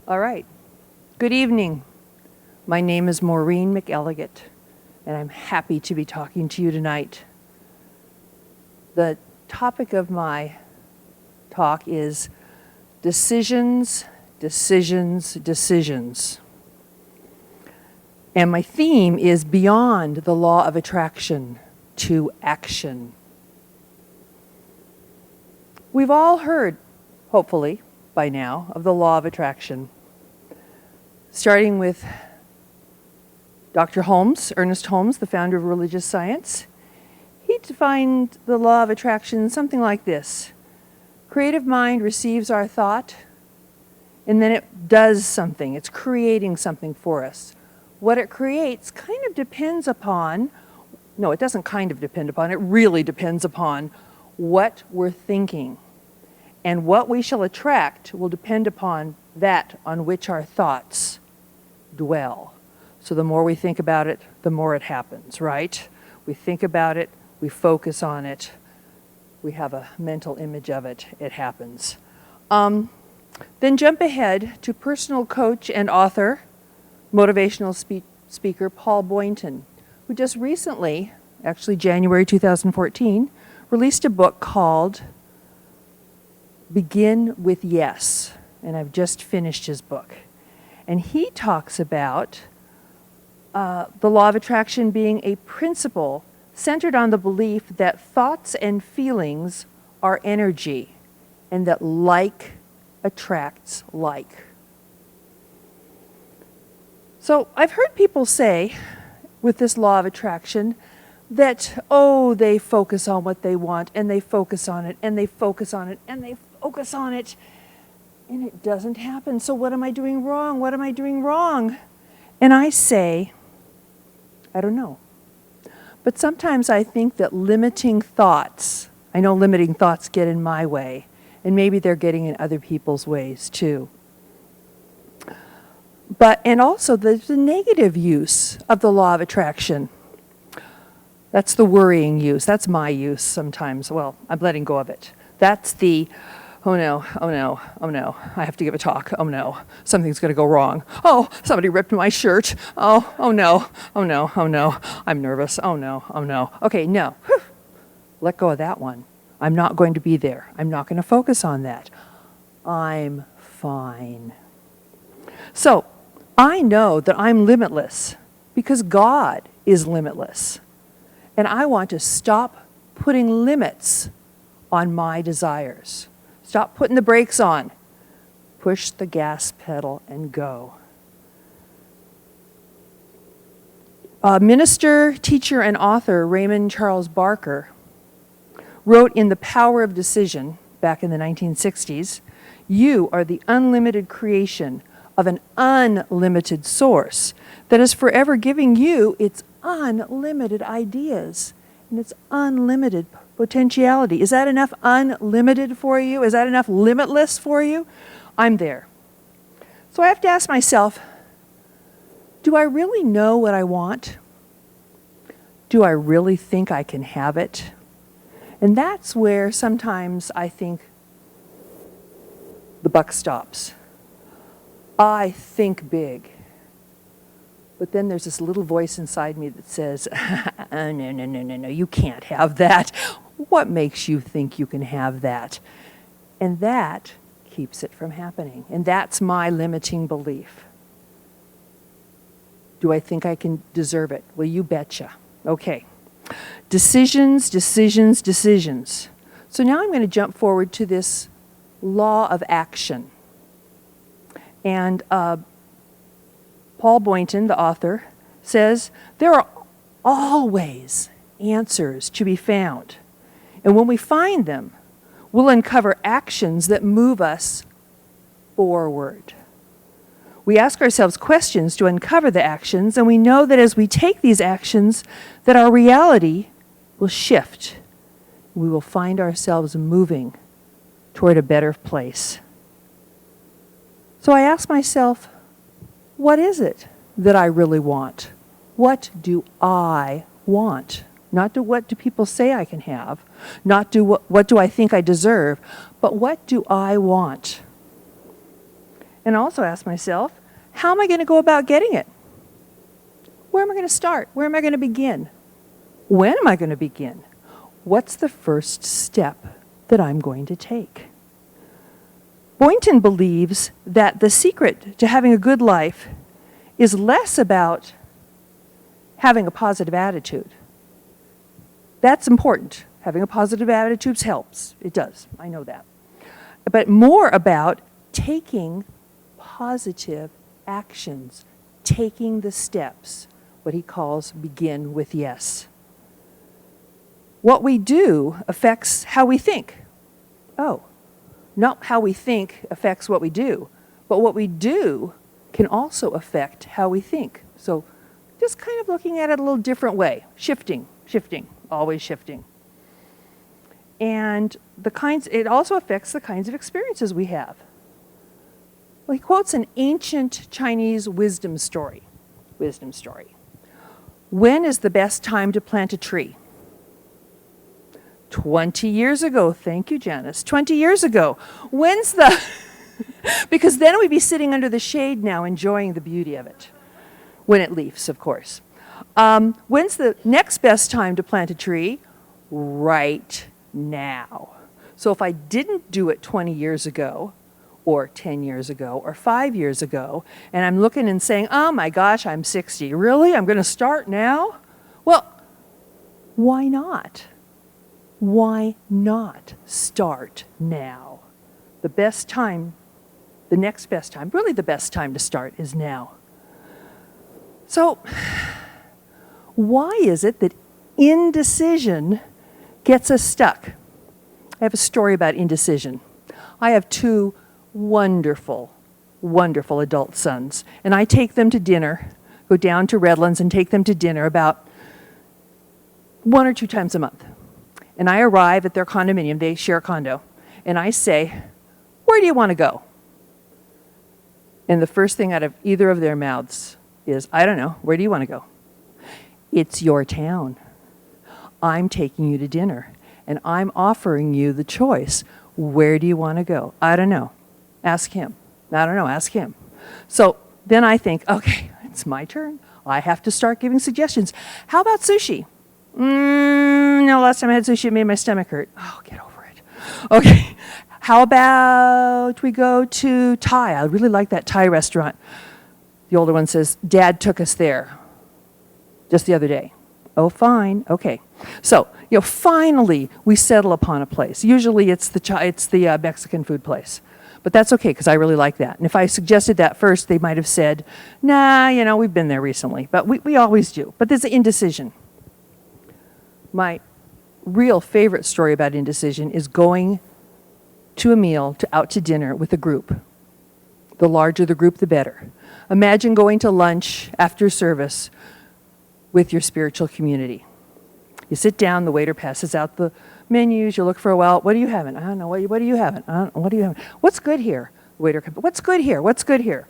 All right. Good evening. My name is Maureen McElligott, and I'm happy to be talking to you tonight. The topic of my talk is decisions, decisions, decisions. And my theme is beyond the law of attraction to action. We've all heard, hopefully by now, of the law of attraction. Starting with Dr. Holmes, Ernest Holmes, the founder of religious science. He defined the law of attraction something like this. Creative mind receives our thought, and then it does something. It's creating something for us. What it creates kind of depends upon, no, it doesn't kind of depend upon, it really depends upon what we're thinking. And what we shall attract will depend upon that on which our thoughts dwell. So the more we think about it, the more it happens, right? We think about it, we focus on it, we have a mental image of it, it happens. Then jump ahead to personal coach and author, motivational speaker Paul Boynton, who just recently, actually January 2014, released a book called Begin with Yes, and I've just finished his book. And he talks about the law of attraction being a principle centered on the belief that thoughts and feelings are energy and that like attracts like. So I've heard people say with this law of attraction that, oh, they focus on what they want and they focus on it and they focus on it and they focus on it and it doesn't happen. So what am I doing wrong? What am I doing wrong? And I say, I don't know. But sometimes I think that limiting thoughts, I know limiting thoughts get in my way, and maybe they're getting in other people's ways too. And also there's the negative use of the law of attraction. That's the worrying use. That's my use sometimes. Well, I'm letting go of it. That's the, oh no, oh no, oh no, I have to give a talk. Oh no, something's going to go wrong. Oh, somebody ripped my shirt. Oh no, oh no, oh no, I'm nervous. Oh no, oh no. Okay, no. Whew. Let go of that one. I'm not going to be there. I'm not going to focus on that. I'm fine. So, I know that I'm limitless because God is limitless. And I want to stop putting limits on my desires. Stop putting the brakes on. Push the gas pedal and go. Minister, teacher, and author Raymond Charles Barker wrote in The Power of Decision back in the 1960s, "You are the unlimited creation of an unlimited source that is forever giving you its unlimited ideas and its unlimited potentiality." Is that enough unlimited for you? Is that enough limitless for you? I'm there. So I have to ask myself, do I really know what I want? Do I really think I can have it? And that's where sometimes I think the buck stops. I think big. But then there's this little voice inside me that says, no, you can't have that. What makes you think you can have that? And that keeps it from happening. And that's my limiting belief. Do I think I can deserve it? Well, you betcha. Okay. Decisions, decisions, decisions. So now I'm going to jump forward to this law of action. And Paul Boynton, the author, says there are always answers to be found. And when we find them, we'll uncover actions that move us forward. We ask ourselves questions to uncover the actions, and we know that as we take these actions, that our reality will shift. We will find ourselves moving toward a better place. So I ask myself, what is it that I really want? What do I want? Not what do people say I can have, not what do I think I deserve, but what do I want? And I also ask myself, how am I going to go about getting it? Where am I going to start? Where am I going to begin? When am I going to begin? What's the first step that I'm going to take? Boynton believes that the secret to having a good life is less about having a positive attitude. That's important. Having a positive attitude helps. It does. I know that. But more about taking positive actions, taking the steps, what he calls begin with yes. What we do affects how we think. Oh, not how we think affects what we do, but what we do can also affect how we think. So just kind of looking at it a little different way. Shifting, always shifting. And it also affects the kinds of experiences we have. Well, he quotes an ancient Chinese wisdom story. When is the best time to plant a tree? 20 years ago. Thank you, Janice. 20 years ago. When's the... Because then we'd be sitting under the shade now enjoying the beauty of it. When it leaves, of course. When's the next best time to plant a tree? Right now. So if I didn't do it 20 years ago, or 10 years ago, or 5 years ago, and I'm looking and saying, oh my gosh, I'm 60. Really? I'm going to start now? Well, why not? Why not start now? The best time, the next best time, really the best time to start is now. So, why is it that indecision gets us stuck? I have a story about indecision. I have two wonderful adult sons, and I take them to dinner, go down to Redlands and take them to dinner about 1 or 2 times a month. And I arrive at their condominium, they share a condo, and I say, where do you want to go? And the first thing out of either of their mouths is, I don't know, where do you want to go? It's your town. I'm taking you to dinner, and I'm offering you the choice. Where do you want to go? I don't know. Ask him. I don't know, ask him. So then I think, okay, it's my turn. I have to start giving suggestions. How about sushi? No, last time I had sushi, it made my stomach hurt. Oh, get over it. Okay, how about we go to Thai? I really like that Thai restaurant. The older one says, Dad took us there just the other day. Oh, fine, okay. So, finally we settle upon a place. Usually it's the Mexican food place. But that's okay, because I really like that. And if I suggested that first, they might have said, nah, we've been there recently. But we always do. But there's an indecision. My real favorite story about indecision is going to a meal, out to dinner with a group. The larger the group, the better. Imagine going to lunch after service with your spiritual community. You sit down, the waiter passes out the menus, you look for a while, what are you having? I don't know, what are you having? I don't know, what are you having? What's good here? The waiter comes, what's good here? What's good here?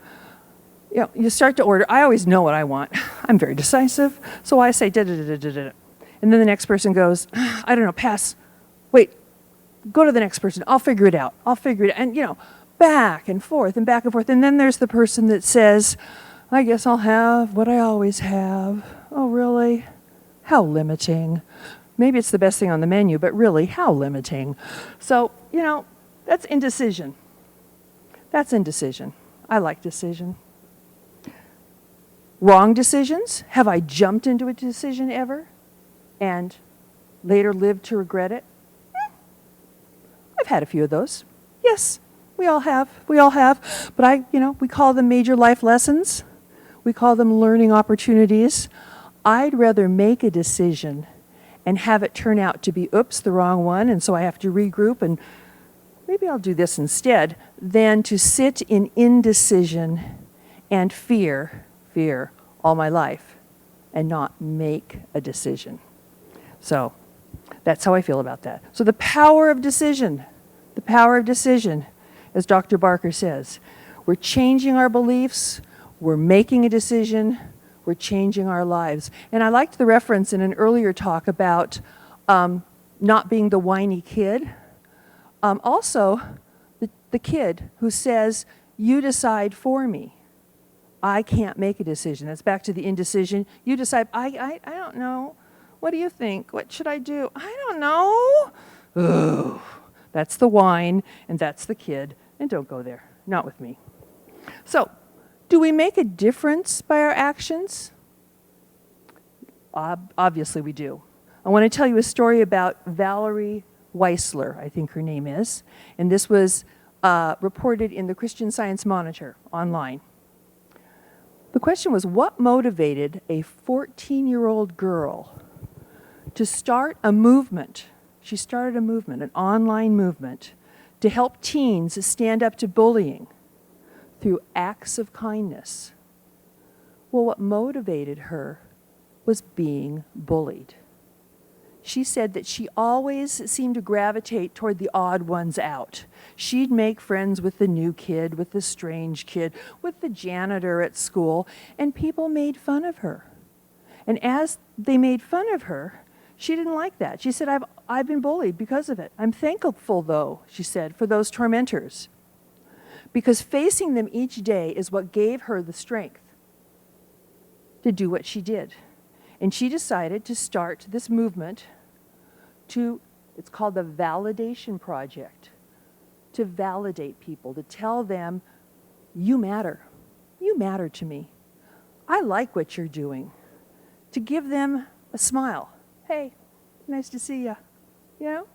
You start to order. I always know what I want. I'm very decisive, so I say da-da-da-da-da-da. And then the next person goes, I don't know, pass. Wait, go to the next person. I'll figure it out. And, back and forth and back and forth. And then there's the person that says, I guess I'll have what I always have. Oh, really? How limiting. Maybe it's the best thing on the menu, but really, how limiting. So, that's indecision. That's indecision. I like decision. Wrong decisions? Have I jumped into a decision ever and later lived to regret it? I've had a few of those. Yes, we all have. But we call them major life lessons. We call them learning opportunities. I'd rather make a decision and have it turn out to be, oops, the wrong one, and so I have to regroup and maybe I'll do this instead, than to sit in indecision and fear all my life and not make a decision. So that's how I feel about that. So the power of decision, as Dr. Barker says, we're changing our beliefs, we're making a decision, we're changing our lives. And I liked the reference in an earlier talk about not being the whiny kid. Also, the kid who says, You decide for me. I can't make a decision. That's back to the indecision. You decide, I don't know. What do you think? What should I do? I don't know. Ooh, that's the whine, and that's the kid. And don't go there. Not with me. So, do we make a difference by our actions? Obviously we do. I want to tell you a story about Valerie Weissler, I think her name is. And this was reported in the Christian Science Monitor online. The question was, what motivated a 14-year-old girl to start a movement? She started a movement, an online movement, to help teens stand up to bullying through acts of kindness. Well, what motivated her was being bullied. She said that she always seemed to gravitate toward the odd ones out. She'd make friends with the new kid, with the strange kid, with the janitor at school, and people made fun of her. And as they made fun of her, she didn't like that. She said, I've been bullied because of it. I'm thankful, though, she said, for those tormentors, because facing them each day is what gave her the strength to do what she did. And she decided to start this movement it's called the Validation Project, to validate people, to tell them, you matter. You matter to me. I like what you're doing. To give them a smile. Hey, nice to see you. You know?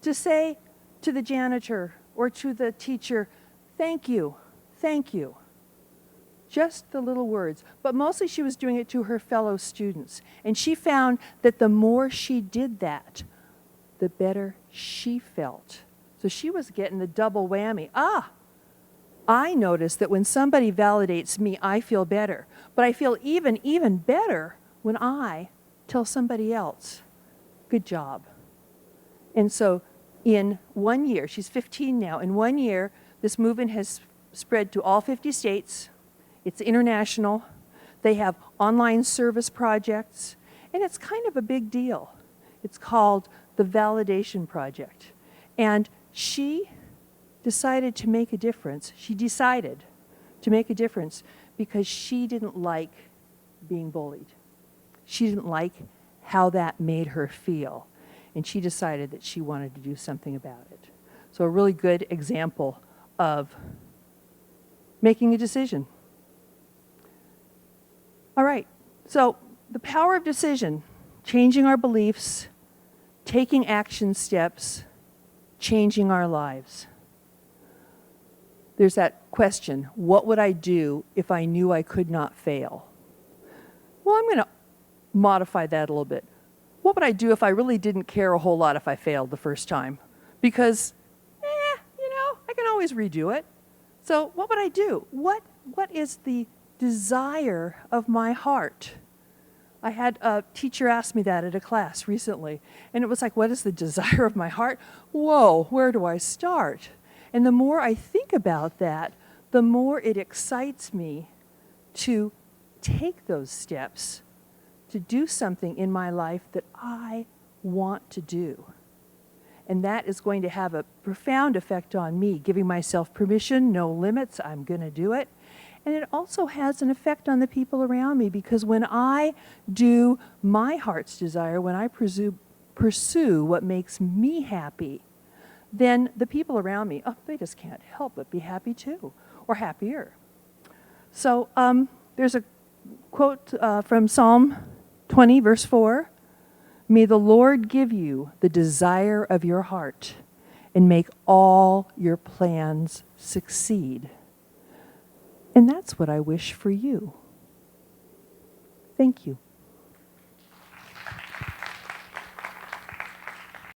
To say to the janitor or to the teacher, thank you, thank you. Just the little words. But mostly she was doing it to her fellow students. And she found that the more she did that, the better she felt. So she was getting the double whammy. I notice that when somebody validates me, I feel better. But I feel even better when I tell somebody else, good job. And so in 1 year, she's 15 now, in 1 year, this movement has spread to all 50 states. It's international. They have online service projects, and it's kind of a big deal. It's called the Validation Project. And she decided to make a difference. She decided to make a difference because she didn't like being bullied. She didn't like how that made her feel. And she decided that she wanted to do something about it. So a really good example of making a decision. All right, so the power of decision, changing our beliefs, taking action steps, changing our lives. There's that question, what would I do if I knew I could not fail? Well, I'm going to modify that a little bit. What would I do if I really didn't care a whole lot if I failed the first time? Because, I can always redo it. So what would I do? What is the desire of my heart? I had a teacher ask me that at a class recently, and it was like, what is the desire of my heart? Whoa, where do I start? And the more I think about that, the more it excites me to take those steps, to do something in my life that I want to do. And that is going to have a profound effect on me, giving myself permission, no limits, I'm going to do it. And it also has an effect on the people around me, because when I do my heart's desire, when I pursue what makes me happy, then the people around me, they just can't help but be happy too, or happier. So there's a quote from Psalm 20, verse 4. May the Lord give you the desire of your heart and make all your plans succeed. And that's what I wish for you. Thank you.